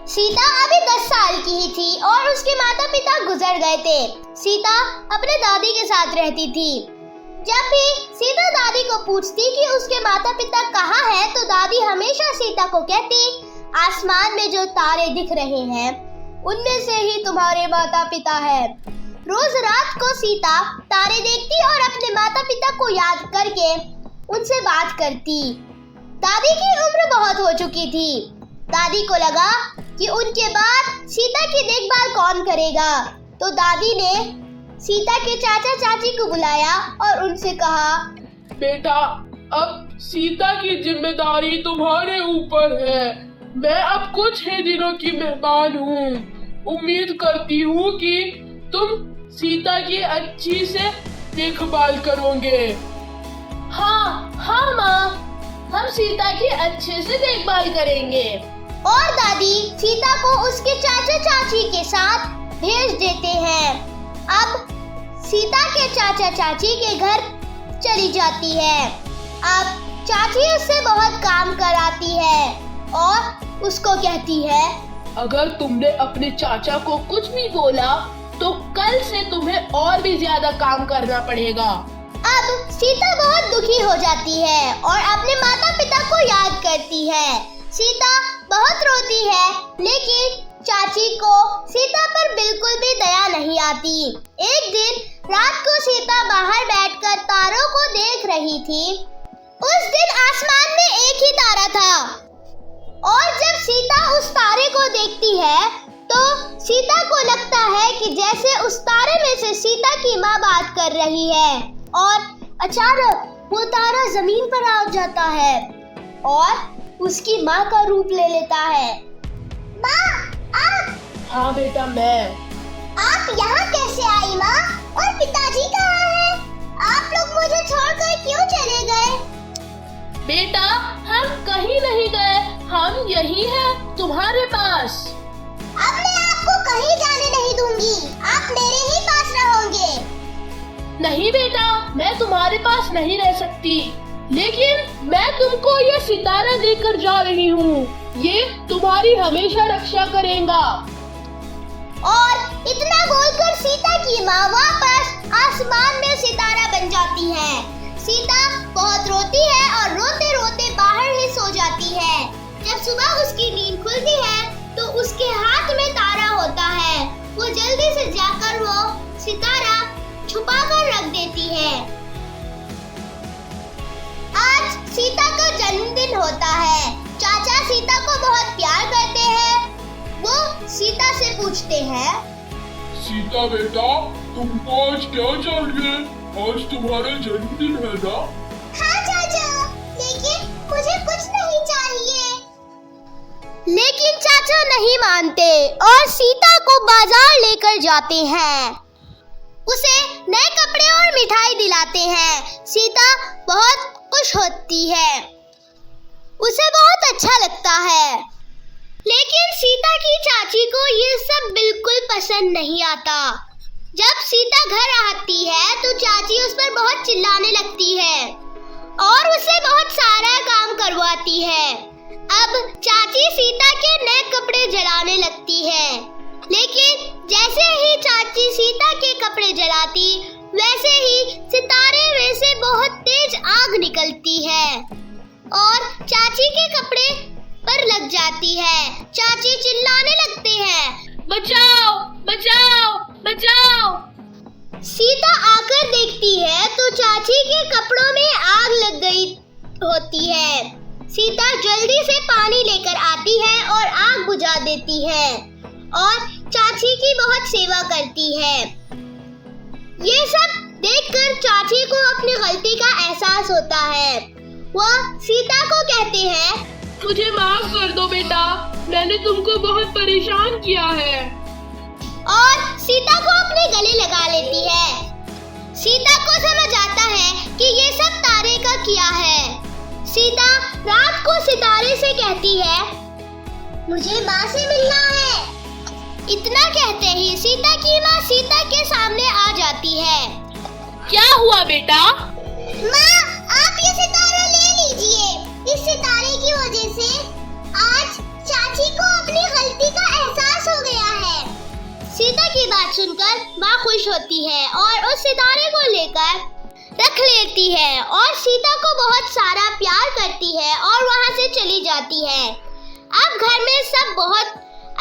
सीता अभी 10 साल की ही थी और उसके माता पिता गुजर गए थे। सीता अपने दादी के साथ रहती थी। जब भी सीता दादी को पूछती कि उसके माता पिता कहाँ हैं, तो दादी हमेशा सीता को कहती, आसमान में जो तारे दिख रहे हैं उनमें से ही तुम्हारे माता पिता हैं। रोज रात को सीता तारे देखती और अपने माता पिता को याद करके उनसे बात करती। दादी की उम्र बहुत हो चुकी थी। दादी को लगा कि उनके बाद सीता की देखभाल कौन करेगा, तो दादी ने सीता के चाचा चाची को बुलाया और उनसे कहा, बेटा, अब सीता की जिम्मेदारी तुम्हारे ऊपर है। मैं अब कुछ ही दिनों की मेहमान हूँ। उम्मीद करती हूँ कि तुम सीता की अच्छी से देखभाल करोगे। हाँ हाँ माँ, हम सीता की अच्छे से देखभाल करेंगे। और दादी सीता को उसके चाचा चाची के साथ भेज देते हैं। अब सीता के चाचा चाची के घर चली जाती है। अब चाची उससे बहुत काम कराती है और उसको कहती है, अगर तुमने अपने चाचा को कुछ भी बोला तो कल से तुम्हें और भी ज्यादा काम करना पड़ेगा। अब सीता बहुत दुखी हो जाती है और अपने माता पिता को याद करती है। सीता बहुत रोती है, लेकिन चाची को सीता पर बिल्कुल भी दया नहीं आती। एक दिन रात को सीता बाहर बैठकर तारों को देख रही थी। उस दिन आसमान में एक ही तारा था और जब सीता उस तारे को देखती है तो सीता को लगता है कि जैसे उस तारे में से सीता की माँ बात कर रही है। और अचानक वो तारा जमीन पर आ जाता है और उसकी माँ का रूप ले लेता है। माँ, आप? हाँ बेटा, मैं। आप यहाँ कैसे आई माँ? और पिताजी कहाँ हैं? आप लोग मुझे छोड़कर क्यों चले गए? बेटा, हम कहीं नहीं गए, हम यही हैं तुम्हारे पास। अब मैं आपको कहीं जाने नहीं दूंगी, आप मेरे ही पास रहोगे। नहीं बेटा, मैं तुम्हारे पास नहीं रह सकती, लेकिन मैं तुमको ये सितारा देकर जा रही हूँ। ये तुम्हारी हमेशा रक्षा करेगा। और इतना बोलकर सीता की माँ वापस आसमान में सितारा बन जाती है। सीता बहुत रोती है और रोते रोते बाहर ही सो जाती है। जब सुबह उसकी नींद खुलती है तो उसके हाथ में तारा होता है। वो जल्दी से जाकर वो सितारा छुपा कर रख देती है। आज सीता का जन्मदिन होता है। चाचा सीता को बहुत प्यार करते हैं। वो सीता से पूछते हैं, सीता बेटा, तुमको आज क्या चाहिए? आज तुम्हारा जन्मदिन है ना? हाँ चाचा, लेकिन मुझे कुछ नहीं चाहिए। लेकिन चाचा नहीं मानते और सीता को बाजार लेकर जाते हैं। उसे नए कपड़े और मिठाई दिलाते हैं। सीता बहुत खुश होती है, उसे बहुत अच्छा लगता है। लेकिन सीता की चाची को ये सब बिल्कुल पसंद नहीं आता। जब सीता घर आती है तो चाची उस पर बहुत चिल्लाने लगती है और उससे बहुत सारा काम करवाती है। अब चाची सीता के नए कपड़े जलाने लगती है, लेकिन जैसे ही चाची सीता के कपड़े जलाती, वैसे ही सितारे में से बहुत तेज आग निकलती है और चाची के कपड़े पर लग जाती है। चाची चिल्लाने लगते हैं, बचाओ बचाओ बचाओ। सीता आकर देखती है तो चाची के कपड़ों में आग लग गई होती है। सीता जल्दी से पानी लेकर आती है और आग बुझा देती है और चाची की बहुत सेवा करती है। ये सब देखकर चाची को अपनी गलती का एहसास होता है। वह सीता को कहते हैं, मुझे माफ कर दो बेटा, मैंने तुमको बहुत परेशान किया है। और सीता को अपने गले लगा लेती है। सीता को समझ आता है कि ये सब तारे का किया है। सीता रात को सितारे से कहती है, मुझे माँ से मिलना है। इतना कहते ही सीता की माँ सीता के सामने आ जाती है। क्या हुआ बेटा? माँ, आप ये सितारा ले लीजिए। इस सितारे की वजह से आज चाची को अपनी गलती का बात सुनकर माँ खुश होती है और उस सितारे को लेकर रख लेती है और सीता को बहुत सारा प्यार करती है और वहाँ से चली जाती है। अब घर में सब बहुत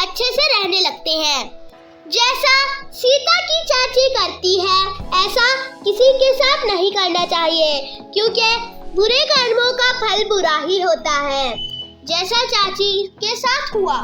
अच्छे से रहने लगते हैं। जैसा सीता की चाची करती है ऐसा किसी के साथ नहीं करना चाहिए, क्योंकि बुरे कर्मों का फल बुरा ही होता है, जैसा चाची के साथ हुआ।